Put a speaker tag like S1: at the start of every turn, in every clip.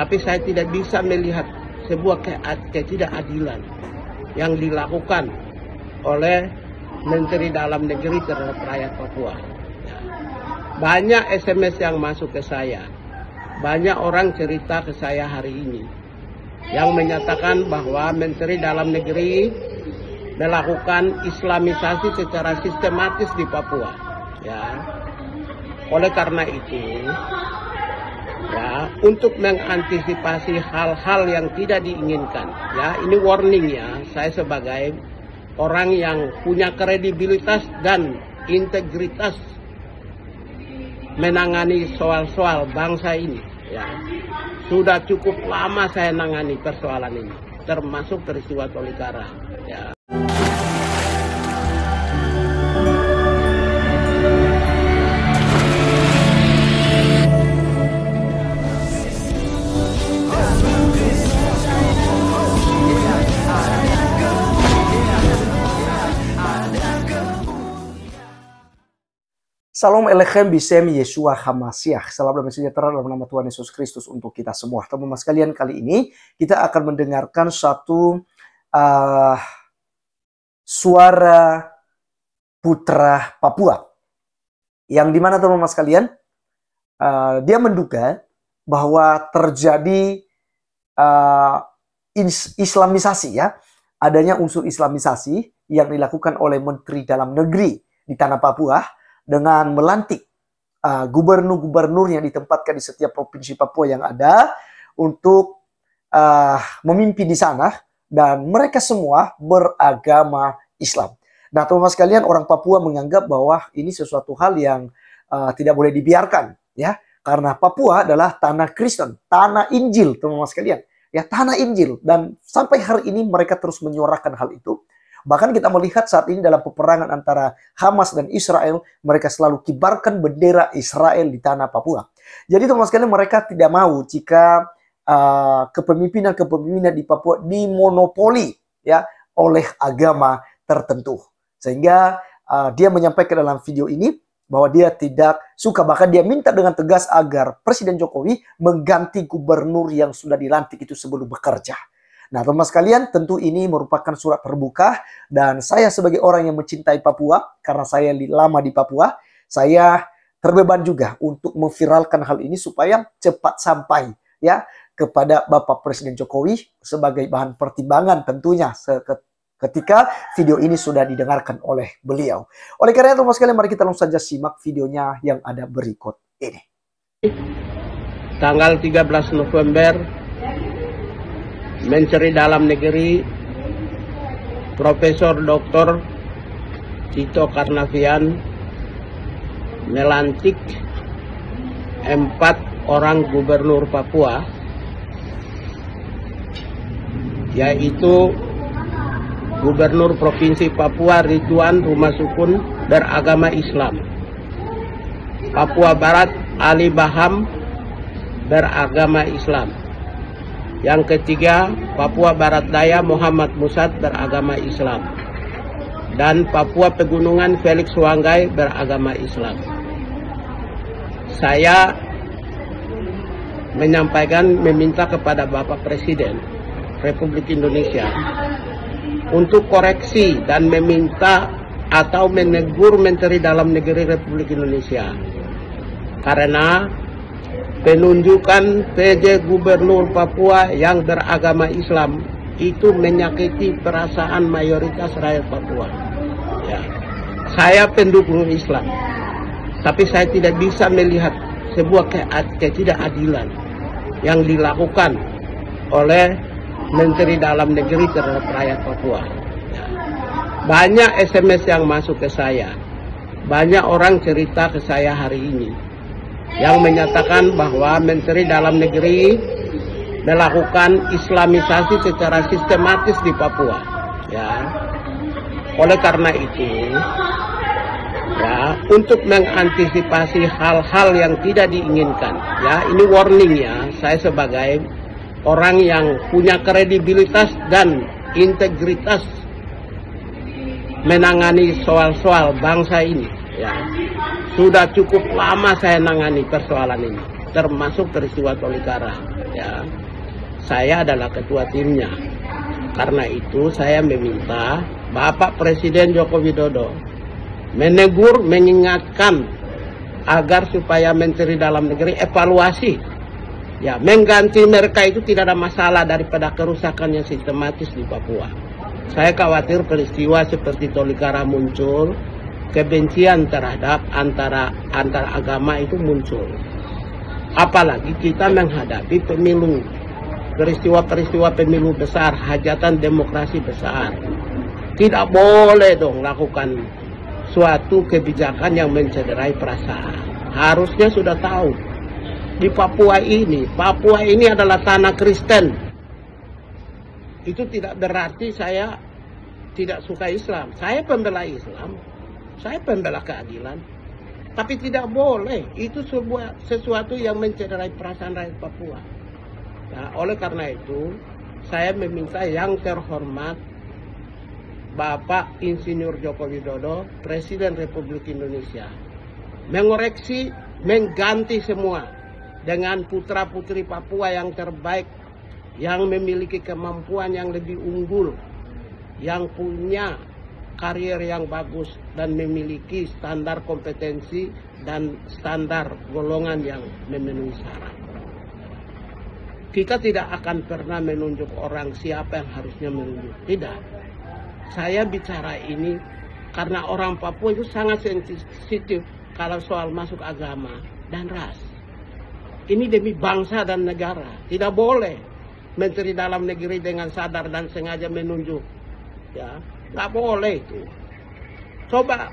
S1: Tapi saya tidak bisa melihat sebuah ketidakadilan yang dilakukan oleh Menteri Dalam Negeri terhadap rakyat Papua. Banyak SMS yang masuk ke saya, banyak orang cerita ke saya hari ini yang menyatakan bahwa Menteri Dalam Negeri melakukan islamisasi secara sistematis di Papua. Ya, oleh karena itu, ya, untuk mengantisipasi hal-hal yang tidak diinginkan, ya, ini warning ya, saya sebagai orang yang punya kredibilitas dan integritas menangani soal-soal bangsa ini, ya, sudah cukup lama saya menangani persoalan ini, termasuk peristiwa Tolikara, ya.
S2: Salam Elechem Bisem Yeshua Hamasiah. Salam damai sejahtera dalam nama Tuhan Yesus Kristus untuk kita semua. Teman-teman sekalian, kali ini kita akan mendengarkan satu suara putra Papua. Yang dimana teman-teman sekalian, dia menduga bahwa terjadi islamisasi, ya, adanya unsur islamisasi yang dilakukan oleh Menteri Dalam Negeri di tanah Papua dengan melantik gubernur-gubernur yang ditempatkan di setiap provinsi Papua yang ada untuk memimpin di sana, dan mereka semua beragama Islam. Nah, teman-teman sekalian, orang Papua menganggap bahwa ini sesuatu hal yang tidak boleh dibiarkan, ya, karena Papua adalah tanah Kristen, tanah Injil, teman-teman sekalian, ya, tanah Injil, dan sampai hari ini mereka terus menyuarakan hal itu. Bahkan kita melihat saat ini dalam peperangan antara Hamas dan Israel, mereka selalu kibarkan bendera Israel di tanah Papua. Jadi teman-teman sekalian, mereka tidak mau jika kepemimpinan di Papua dimonopoli, ya, oleh agama tertentu. Sehingga dia menyampaikan dalam video ini bahwa dia tidak suka, bahkan dia minta dengan tegas agar Presiden Jokowi mengganti gubernur yang sudah dilantik itu sebelum bekerja. Nah, teman-teman sekalian, tentu ini merupakan surat terbuka, dan saya sebagai orang yang mencintai Papua, karena saya lama di Papua, saya terbeban juga untuk memviralkan hal ini supaya cepat sampai, ya, kepada Bapak Presiden Jokowi sebagai bahan pertimbangan tentunya ketika video ini sudah didengarkan oleh beliau. Oleh karena itu, teman-teman sekalian, mari kita langsung saja simak videonya yang ada berikut ini.
S1: Tanggal 13 November, Menteri Dalam Negeri Profesor Dr. Tito Karnavian melantik 4 orang gubernur Papua, yaitu Gubernur Provinsi Papua Ridwan Rumasukun beragama Islam, Papua Barat Ali Baham beragama Islam, yang ketiga Papua Barat Daya Muhammad Musad beragama Islam, dan Papua Pegunungan Felix Wanggai beragama Islam. Saya meminta kepada Bapak Presiden Republik Indonesia untuk koreksi dan meminta atau menegur Menteri Dalam Negeri Republik Indonesia, karena penunjukan PJ Gubernur Papua yang beragama Islam itu menyakiti perasaan mayoritas rakyat Papua. Ya. Saya pendukung Islam, tapi saya tidak bisa melihat sebuah ketidakadilan yang dilakukan oleh Menteri Dalam Negeri terhadap rakyat Papua. Ya. Banyak SMS yang masuk ke saya, banyak orang cerita ke saya hari ini yang menyatakan bahwa Menteri Dalam Negeri melakukan islamisasi secara sistematis di Papua. Ya. Oleh karena itu, ya, untuk mengantisipasi hal-hal yang tidak diinginkan, ya, ini warning ya, saya sebagai orang yang punya kredibilitas dan integritas menangani soal-soal bangsa ini, ya. Sudah cukup lama saya menangani persoalan ini, termasuk peristiwa Tolikara. Ya, saya adalah ketua timnya. Karena itu saya meminta Bapak Presiden Joko Widodo menegur, mengingatkan agar supaya Menteri Dalam Negeri evaluasi, ya, mengganti mereka itu tidak ada masalah daripada kerusakan yang sistematis di Papua. Saya khawatir peristiwa seperti Tolikara muncul, kebencian terhadap antara agama itu muncul. Apalagi kita menghadapi pemilu, peristiwa-peristiwa pemilu besar, hajatan demokrasi besar. Tidak boleh dong lakukan suatu kebijakan yang mencederai perasaan. Harusnya sudah tahu di Papua ini adalah tanah Kristen. Itu tidak berarti saya tidak suka Islam. Saya pembela Islam, saya pembela keadilan. Tapi tidak boleh itu sesuatu yang mencederai perasaan rakyat Papua. Nah, oleh karena itu saya meminta yang terhormat Bapak Insinyur Joko Widodo, Presiden Republik Indonesia, mengoreksi, mengganti semua dengan putra-putri Papua yang terbaik, yang memiliki kemampuan yang lebih unggul, yang punya karier yang bagus, dan memiliki standar kompetensi dan standar golongan yang memenuhi syarat. Kita tidak akan pernah menunjuk orang siapa yang harusnya menunjuk. Tidak. Saya bicara ini karena orang Papua itu sangat sensitif kalau soal masuk agama dan ras. Ini demi bangsa dan negara. Tidak boleh Menteri Dalam Negeri dengan sadar dan sengaja menunjuk. Ya, nggak boleh itu. Coba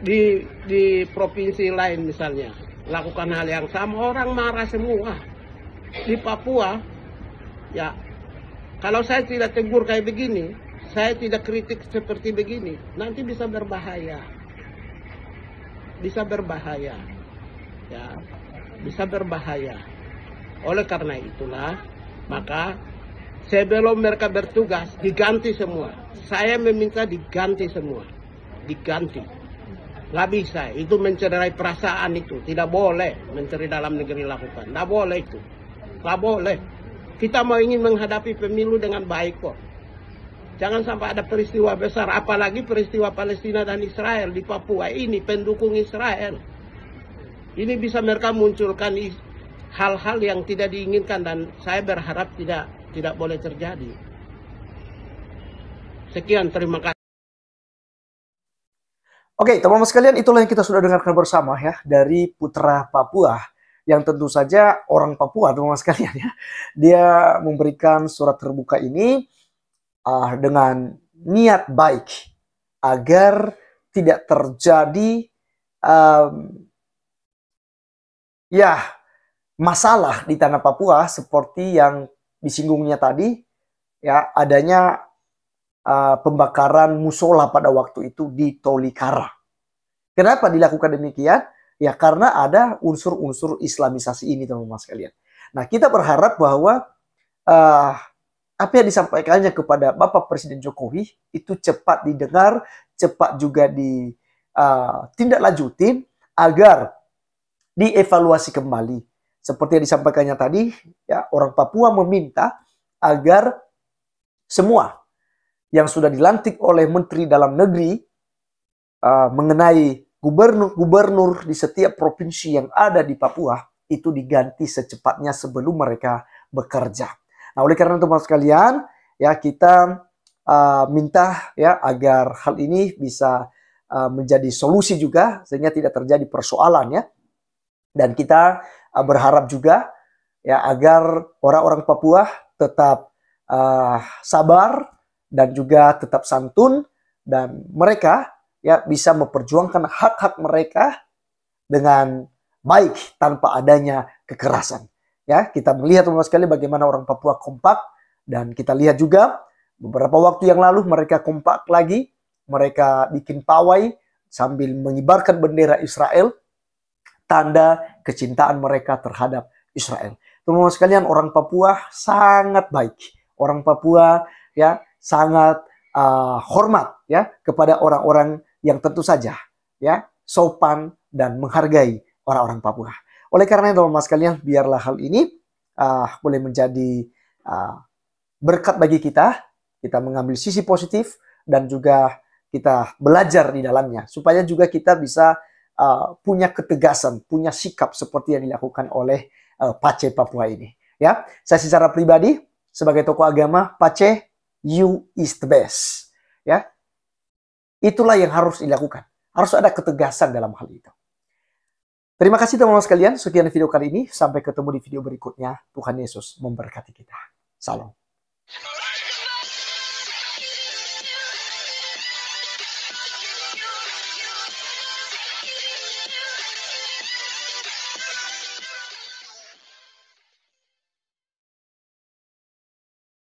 S1: di provinsi lain misalnya lakukan hal yang sama, orang marah semua. Di Papua, ya, kalau saya tidak tegur kayak begini, saya tidak kritik seperti begini, nanti bisa berbahaya. Bisa berbahaya. Ya, bisa berbahaya. Oleh karena itulah, maka sebelum mereka bertugas, diganti semua. Saya meminta diganti semua. Diganti. Nggak bisa, itu mencederai perasaan itu. Tidak boleh Menteri Dalam Negeri lakukan. Nggak boleh itu. Nggak boleh. Kita mau ingin menghadapi pemilu dengan baik kok. Jangan sampai ada peristiwa besar, apalagi peristiwa Palestina dan Israel di Papua ini pendukung Israel. Ini bisa mereka munculkan hal-hal yang tidak diinginkan dan saya berharap tidak boleh terjadi. Sekian, terima kasih.
S2: Oke, teman-teman sekalian, itulah yang kita sudah dengarkan bersama ya dari putra Papua yang tentu saja orang Papua, teman-teman sekalian ya. Dia memberikan surat terbuka ini dengan niat baik agar tidak terjadi masalah di tanah Papua seperti yang disinggungnya tadi ya, adanya pembakaran musola pada waktu itu di Tolikara. Kenapa dilakukan demikian? Ya karena ada unsur-unsur Islamisasi ini, teman-teman sekalian. Nah, kita berharap bahwa apa yang disampaikannya kepada Bapak Presiden Jokowi itu cepat didengar, cepat juga ditindaklanjutin agar dievaluasi kembali. Seperti yang disampaikannya tadi, ya, orang Papua meminta agar semua yang sudah dilantik oleh Menteri Dalam Negeri mengenai gubernur-gubernur di setiap provinsi yang ada di Papua itu diganti secepatnya sebelum mereka bekerja. Nah, oleh karena itu teman sekalian, ya kita minta ya agar hal ini bisa menjadi solusi juga sehingga tidak terjadi persoalan ya. Dan kita berharap juga ya agar orang-orang Papua tetap sabar dan juga tetap santun dan mereka ya bisa memperjuangkan hak-hak mereka dengan baik tanpa adanya kekerasan. Ya, kita melihat teman-teman sekalian bagaimana orang Papua kompak dan kita lihat juga beberapa waktu yang lalu mereka kompak lagi, mereka bikin pawai sambil mengibarkan bendera Israel, tanda kecintaan mereka terhadap Israel. Teman-teman sekalian, orang Papua sangat baik. Orang Papua ya sangat hormat ya kepada orang-orang yang tentu saja ya sopan dan menghargai orang-orang Papua. Oleh karena itu teman-teman sekalian, biarlah hal ini boleh menjadi berkat bagi kita. Kita mengambil sisi positif dan juga kita belajar di dalamnya. Supaya juga kita bisa punya ketegasan, punya sikap seperti yang dilakukan oleh Pace Papua ini. Ya, saya secara pribadi sebagai tokoh agama, Pace, you is the best. Ya, itulah yang harus dilakukan. Harus ada ketegasan dalam hal itu. Terima kasih teman-teman sekalian. Sekian video kali ini. Sampai ketemu di video berikutnya. Tuhan Yesus memberkati kita. Salam.